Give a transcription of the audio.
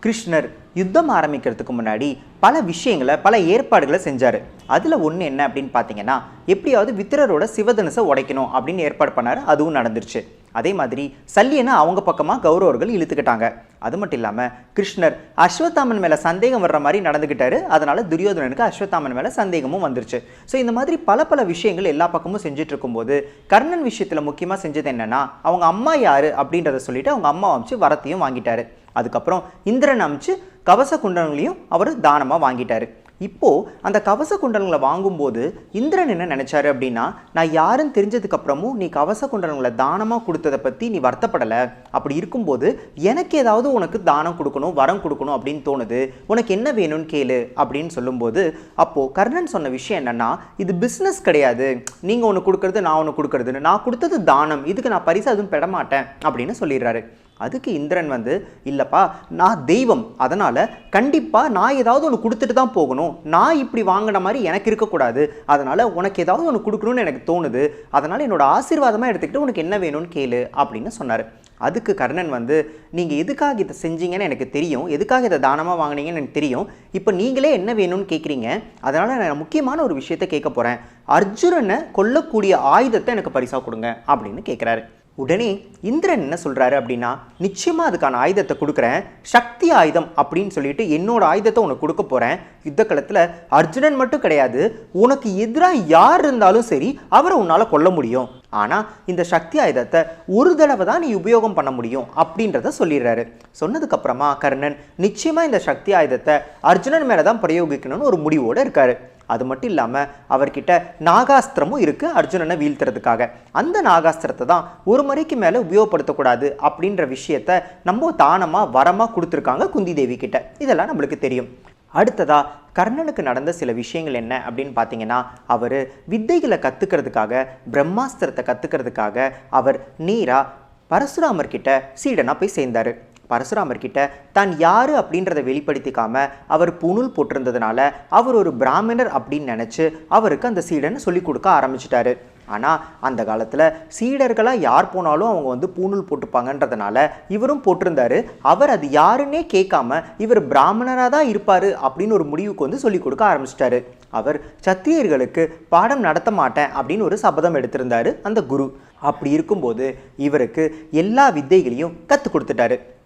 கிருஷ்ணர் யுத்தம் ஆரம்பிக்கிறதுக்கு முன்னாடி பல விஷயங்களை பல ஏற்பாடுகளை செஞ்சார். அதில் ஒன்று என்ன அப்படின்னு பார்த்தீங்கன்னா, எப்படியாவது வித்திரரோட சிவதனுசை உடைக்கணும் அப்படின்னு ஏற்பாடு பண்ணார். அதுவும் நடந்துருச்சு. அதே மாதிரி சல்லியனை அவங்க பக்கமாக கௌரவர்கள் இழுத்துக்கிட்டாங்க. அது மட்டும் இல்லாமல் கிருஷ்ணர் அஸ்வத்தாமன் மேலே சந்தேகம் வர்ற மாதிரி நடந்துக்கிட்டாரு. அதனால் துரியோதனனுக்கு அஸ்வத்தாமன் மேலே சந்தேகமும் வந்துருச்சு. ஸோ இந்த மாதிரி பல விஷயங்கள் எல்லா பக்கமும் செஞ்சுட்டு இருக்கும்போது கர்ணன் விஷயத்தில் முக்கியமாக செஞ்சது என்னென்னா, அவங்க அம்மா யார் அப்படின்றத சொல்லிட்டு அவங்க அம்மா அமைச்சு வரத்தையும் வாங்கிட்டாரு. அதுக்கப்புறம் இந்திரன் அமைச்சு கவச குண்டலங்களையும் அவர் தானமாக வாங்கிட்டாரு. இப்போது அந்த கவச குண்டலங்களை வாங்கும்போது இந்திரன் என்ன நினச்சாரு அப்படின்னா, நான் யாருன்னு தெரிஞ்சதுக்கப்புறமும் நீ கவச குண்டலங்களை தானமாக கொடுத்ததை பற்றி நீ வருத்தப்படலை. அப்படி இருக்கும்போது எனக்கு ஏதாவது உனக்கு தானம் கொடுக்கணும், வரம் கொடுக்கணும் அப்படின்னு தோணுது. உனக்கு என்ன வேணும்னு கேளு அப்படின்னு சொல்லும்போது, அப்போது கர்ணன் சொன்ன விஷயம் என்னென்னா, இது பிஸ்னஸ் கிடையாது, நீங்கள் ஒன்று கொடுக்குறது நான் ஒன்று கொடுக்குறதுன்னு, நான் கொடுத்தது தானம், இதுக்கு நான் பரிசு அதுவும் பெற மாட்டேன் அப்படின்னு சொல்லிடுறாரு. அதுக்கு இந்திரன் இல்லைப்பா, நான் தெய்வம், அதனால் கண்டிப்பாக நான் ஏதாவது ஒன்று கொடுத்துட்டு தான் போகணும். நான் இப்படி வாங்கின மாதிரி எனக்கு இருக்கக்கூடாது. அதனால் உனக்கு ஏதாவது ஒன்று கொடுக்கணும்னு எனக்கு தோணுது. அதனால் என்னோட ஆசீர்வாதமாக எடுத்துக்கிட்டு உனக்கு என்ன வேணும்னு கேளு அப்படின்னு சொன்னார். அதுக்கு கர்ணன் நீங்கள் எதுக்காக இதை செஞ்சீங்கன்னு எனக்கு தெரியும், எதுக்காக இதை தானமாக வாங்கினீங்கன்னு எனக்கு தெரியும். இப்போ நீங்களே என்ன வேணும்னு கேட்குறீங்க. அதனால் நான் முக்கியமான ஒரு விஷயத்தை கேட்க போகிறேன். அர்ஜுனனை கொல்லக்கூடிய ஆயுதத்தை எனக்கு பரிசாக கொடுங்க அப்படின்னு கேட்குறாரு. உடனே இந்திரன் என்ன சொல்கிறாரு அப்படின்னா, நிச்சயமாக அதுக்கான ஆயுதத்தை கொடுக்குறேன், சக்தி ஆயுதம் அப்படின்னு சொல்லிட்டு என்னோட ஆயுதத்தை உனக்கு கொடுக்க போகிறேன். யுத்த களத்தில் அர்ஜுனன் மட்டும் கிடையாது, உனக்கு எதிராக யார் இருந்தாலும் சரி அவரை உன்னால் கொல்ல முடியும். ஆனால் இந்த சக்தி ஆயுதத்தை ஒரு தடவை தான் நீ உபயோகம் பண்ண முடியும் அப்படின்றத சொல்லிடுறாரு. சொன்னதுக்கப்புறமா கர்ணன் நிச்சயமாக இந்த சக்தி ஆயுதத்தை அர்ஜுனன் மேலே தான் பிரயோகிக்கணும்னு ஒரு முடிவோடு இருக்கார். அது மட்டும் இல்லாமல் அவர்கிட்ட நாகாஸ்திரமும் இருக்குது அர்ஜுனனை வீழ்த்துறதுக்காக. அந்த நாகாஸ்திரத்தை தான் ஒரு முறைக்கு மேலே உபயோகப்படுத்தக்கூடாது அப்படின்ற விஷயத்த நம்ம தானமாக வரமாக கொடுத்துருக்காங்க குந்தி தேவி கிட்ட. இதெல்லாம் நம்மளுக்கு தெரியும். அடுத்ததா கர்ணனுக்கு நடந்த சில விஷயங்கள் என்ன அப்படின்னு பார்த்தீங்கன்னா, அவர் வித்தைகளை கற்றுக்கிறதுக்காக, பிரம்மாஸ்திரத்தை கற்றுக்கிறதுக்காக அவர் நேராக பரசுராமர் கிட்ட சீடனாக போய் சேர்ந்தார். பரசுராமர் கிட்ட தான் யார் அப்படின்றத வெளிப்படுத்திக்காம அவர் புனூல் போட்டிருந்ததுனால அவர் ஒரு பிராமணர் அப்படின்னு நினச்சி அவருக்கு அந்த சீடனை சொல்லிக் கொடுக்க ஆரம்பிச்சிட்டாரு. ஆனால் அந்த காலத்தில் சீடர்களாக யார் போனாலும் அவங்க பூணூல் போட்டுப்பாங்கன்றதுனால இவரும் போட்டிருந்தாரு. அவர் அது யாருன்னே கேட்காம இவர் பிராமணராக தான் இருப்பார் அப்படின்னு ஒரு முடிவுக்கு சொல்லிக் கொடுக்க ஆரம்பிச்சிட்டாரு. அவர் சத்திரியர்களுக்கு பாடம் நடத்த மாட்டேன் அப்படின்னு ஒரு சபதம் எடுத்திருந்தாரு அந்த குரு. அப்படி இருக்கும்போது இவருக்கு எல்லா வித்தைகளையும் கற்றுக் கொடுத்துட்டாரு.